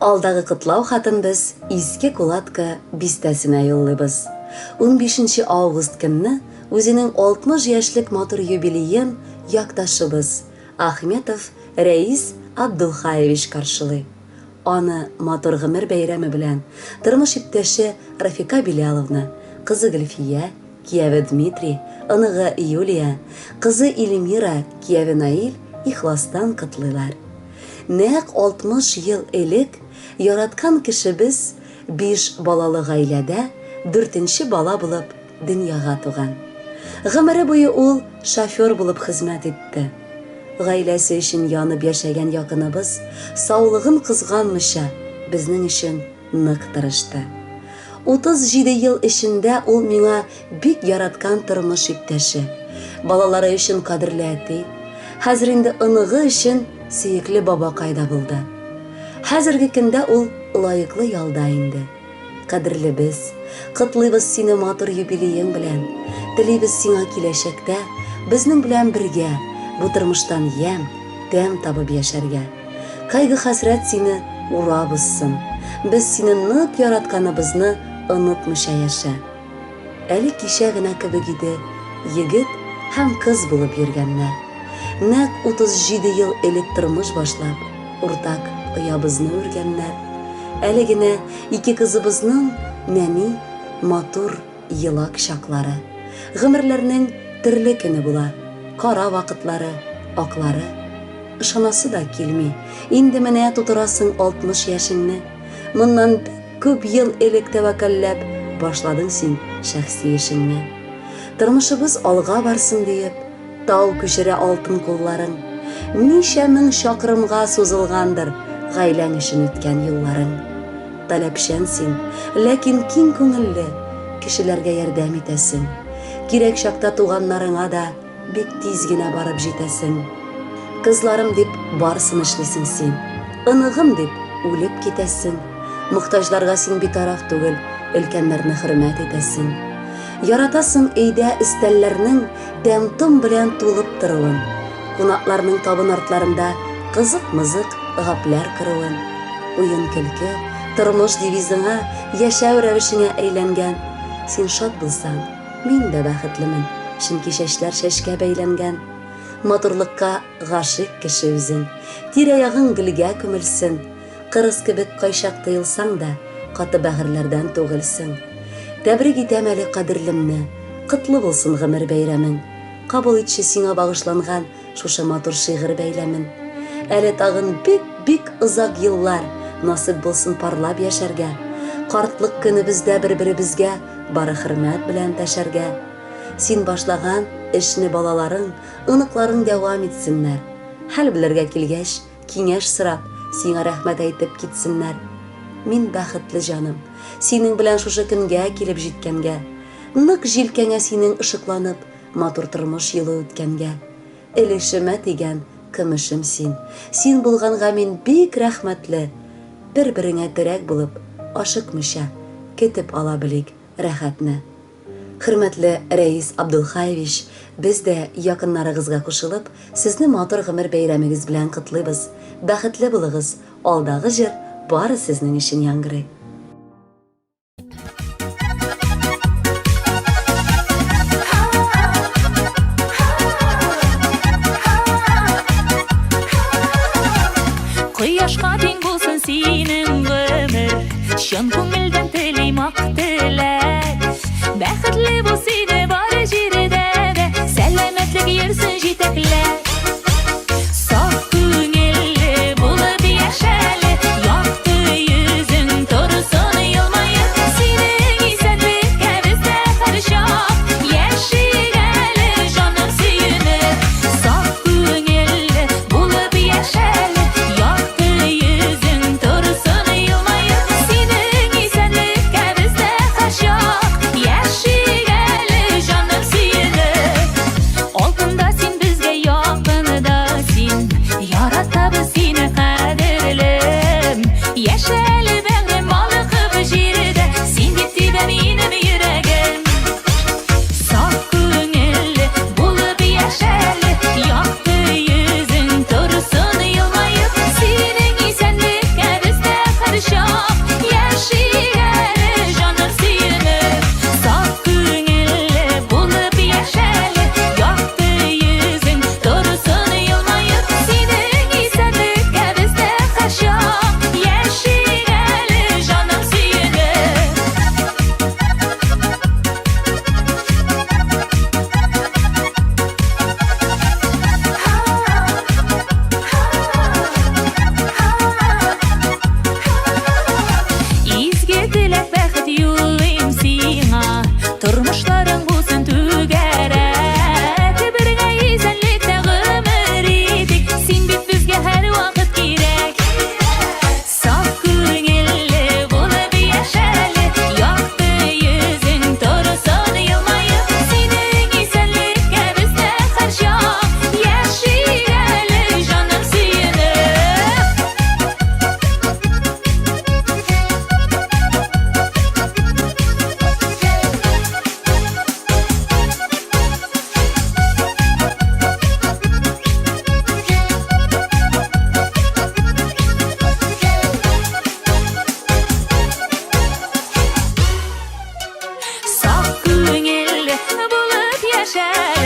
Алдагы кытлау хатын без Иске Кулатка бистәсенә юллыйбыз. 15 август көнне үзенең 60 яшьлек матур юбилеен якташыбыз Ахметов Рәис Абдулхаевич каршылый. Аны матур гомер бәйрәме белән тормыш иптәше Рафика Биляловна, кызы Гөлфия, кияве Дмитрий, оныгы Юлия, кызы Эльмира, кияве Наил ихластан котлыйлар. Нәкъ 60 ел элек яраткан кешебез 5 балалы гаиләдә 4нче бала булып дөньяга туган. Гомере буе ул шофер булып хезмәт итте. Гаиләсе өчен янып яшәгән якыныбыз саулыгын кызганмыйча безнең өчен нык тырышты. 37 ел эчендә ул миңа бик яраткан тормыш иптәше, балалары өчен кадерле әти, хәзер инде оныгы өчен сөекле бабакай да булды. Хәзерге көндә ул лаеклы ялда инде. Кадерле без, котлыйбыз сине матур юбилеең белән. Телибез сиңа киләчәктә безнең белән бергә бу тормыштан ям, тәм табып яшәргә. Кайгы-хәсрәт сине урабызсын. Без сине нык яратканыбызны онытмыйча яшә. Әле кичә генә кебек иде, егет һәм кыз булып йөргәннәр. Нәкъ 37 ел элек тормыш башлап, уртак оябызны үргәннәр. Әле генә ике кызыбызның нәни, матур, елак чаклары. Гомерләрнең төрле көне була. Кара вакытлары, аклары. Ышанасы да килми. Инде менә тутырасың 60 яшеңне. Моннан күп ел элек тәвәккәлләп башладың син шәхси эшеңне. Тормышыбыз алга барсын диеп, тау күчерә алтын кулларың. Ничә мең чакрымга сузылгандыр гаиләң өчен үткән юлларың. Таләпчән син, ләкин киң күңелле, кешеләргә ярдәм итәсең. Кирәк чакта туганнарыңа да бик тиз генә барып җитәсең. Кызларым дип барсын эшлисең син. Оныгым дип үлеп китәсең. Мохтаҗларга син битараф түгел, өлкәннәрне хөрмәт итәсең. Яратасың әйдә истәлләрнең тәм-том белән тулып торуын. Кунакларның табын артларында кызык-мызык гапләр кыруын. Уен-көлке, тормыш девизыңа, яшәү рәвешеңә әйләнгән. Син шат булсаң, мин дә бәхетлемен. Чөнки чәчләр чәчкә бәйләнгән. Матурлыкка гашык кеше үзең. Тирә-ягың гөлгә күмелсен. Кырыс кебек кайчак тыелсаң да, каты бәгырьләрдән түгелсең. Тәбрик итәм әле кадерлемне. Котлы булсын гомер бәйрәмең. Кабул итче сиңа багышланган шушы матур шигырь бәйләмен. Әле тагын бик озак еллар насыйп булсын парлап яшәргә. Картлык көнебездә бер-беребезгә бары хөрмәт белән тәшәргә. Син башлаган эшне балаларың, оныкларың дәвам итсеннәр. Хәл белергә килгәч, киңәш сорап, сиңа рәхмәт әйтеп китсеннәр. Мин бәхетле җаным, синең белән шушы көнгә килеп җиткәнгә. Нык җилкәңә синең ышыкланып, матур тормыш елы үткәнгә. Элешемә тигән көмешем син. Син булганга мин бик рәхмәтле. Бер-береңә терәк булып, ашыкмыйча көтеп ала белик рәхәтне. Хөрмәтле Рәис Абдулхаевич, без дә якыннарыгызга кушылып, сезне матур гомер бәйрәмегез белән котлыйбыз. Бәхетле булыгыз, алдагы җыр бары сезнең өчен яңгырый. Кояшка тең булсын синең гомер, чын күңелдән телим ак теләк. Бәхетле бул сине бары җирдә дә, сәламәтлек йөрсен җитәкләп. Саф күңелле булып яшәле, якты йөзең торы яшәр